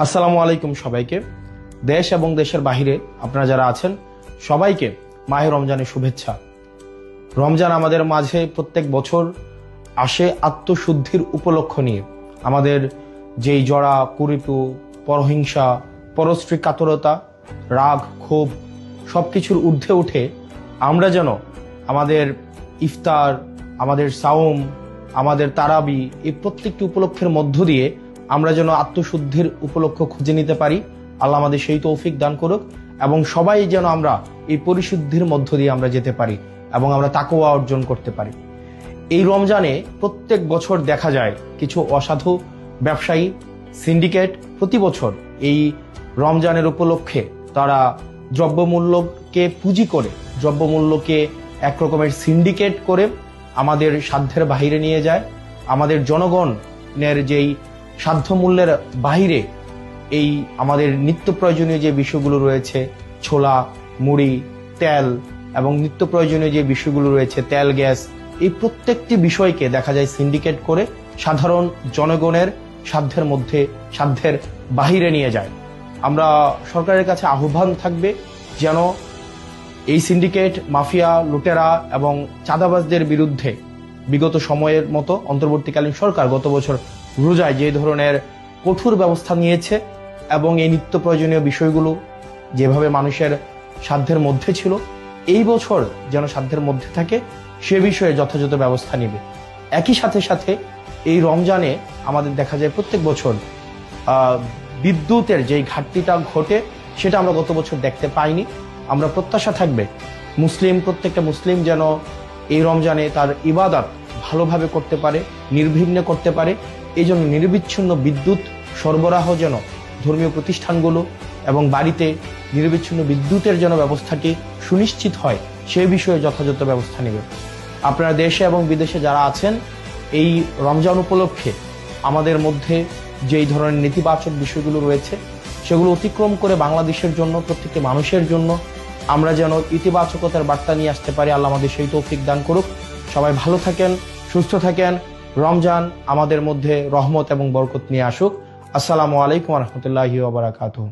আসসালামু আলাইকুম সবাইকে। দেশ এবং দেশের বাহিরে আপনারা যারা আছেন সবাইকে মাহে রমজানের শুভেচ্ছা। রমজান আমাদের মাঝে প্রত্যেক বছর আসে আত্মশুদ্ধির উপলক্ষ নিয়ে। আমাদের যেই জড়া কুরিপু, পরহিংসা, পরশ্রী কাতরতা, রাগ, ক্ষোভ সবকিছুর ঊর্ধ্বে উঠে আমরা যেন আমাদের ইফতার, আমাদের সাওম, আমাদের তারাবি এই প্রত্যেকটি উপলক্ষের মধ্য দিয়ে আমরা যেন আত্মশুদ্ধির উপলক্ষ খুঁজে নিতে পারি। আল্লাহ আমাদের সেই তৌফিক দান করুক এবং সবাই যেন আমরা এই পরিশুদ্ধির মধ্য দিয়ে আমরা যেতে পারি এবং আমরা তাকওয়া অর্জন করতে পারি। এই রমজানে প্রত্যেক বছর দেখা যায় কিছু অসাধু ব্যবসায়ী সিন্ডিকেট প্রতি বছর এই রমজানের উপলক্ষে তারা দ্রব্যমূল্যকে পুঁজি করে, দ্রব্যমূল্যকে একরকমের সিন্ডিকেট করে আমাদের সাধ্যের বাহিরে নিয়ে যায়। আমাদের জনগণের যেই সাধ্য মূল্যের বাহিরে এই আমাদের নিত্য প্রয়োজনীয় যে বিষয়গুলো রয়েছে, ছোলা, মুড়ি, তেল এবং নিত্য প্রয়োজনীয় যে বিষয়গুলো রয়েছে, তেল, গ্যাস, এই প্রত্যেকটি বিষয়কে দেখা যায় সিন্ডিকেট করে সাধারণ জনগণের সাধ্যের মধ্যে, সাধ্যের বাহিরে নিয়ে যায়। আমরা সরকারের কাছে আহ্বান থাকবে যেন এই সিন্ডিকেট, মাফিয়া, লুটেরা এবং চাঁদাবাজদের বিরুদ্ধে বিগত সময়ের মতো অন্তর্বর্তীকালীন সরকার গত বছর রোজায় যে ধরনের কঠোর ব্যবস্থা নিয়েছে এবং এই নিত্য প্রয়োজনীয় বিষয়গুলো যেভাবে মানুষের সাধ্যের মধ্যে ছিল, এই বছর যেন সাধ্যের মধ্যে থাকে সে বিষয়ে যথাযথ ব্যবস্থা নেবে। একই সাথে সাথে এই রমজানে আমাদের দেখা যায় প্রত্যেক বছর বিদ্যুতের যেই ঘাটতিটা ঘটে সেটা আমরা গত বছর দেখতে পাইনি। আমরা প্রত্যাশা থাকবে প্রত্যেকটা মুসলিম যেন এই রমজানে তার ইবাদত ভালোভাবে করতে পারে, নির্বিঘ্নে করতে পারে। এই জন্য নিরবিচ্ছিন্ন বিদ্যুৎ সরবরাহ যেন ধর্মীয় প্রতিষ্ঠানগুলো এবং বাড়িতে নিরবিচ্ছিন্ন বিদ্যুতের যেন ব্যবস্থাটি সুনিশ্চিত হয় সে বিষয়ে যথাযথ ব্যবস্থা নেবে। আপনারা দেশে এবং বিদেশে যারা আছেন এই রমজান উপলক্ষে আমাদের মধ্যে যেই ধরনের নেতিবাচক বিষয়গুলো রয়েছে সেগুলো অতিক্রম করে বাংলাদেশের জন্য, প্রত্যেকটি মানুষের জন্য আমরা যেন ইতিবাচকতার বার্তা নিয়ে আসতে পারি। আল্লাহ আমাদের সেই তৌফিক দান করুক। সবাই ভালো থাকেন, সুস্থ থাকেন। রমজান আমাদের মধ্যে রহমত এবং বরকত নিয়ে আসুক। আসসালামু আলাইকুম ওয়া রাহমাতুল্লাহি ওয়া বারাকাতুহু।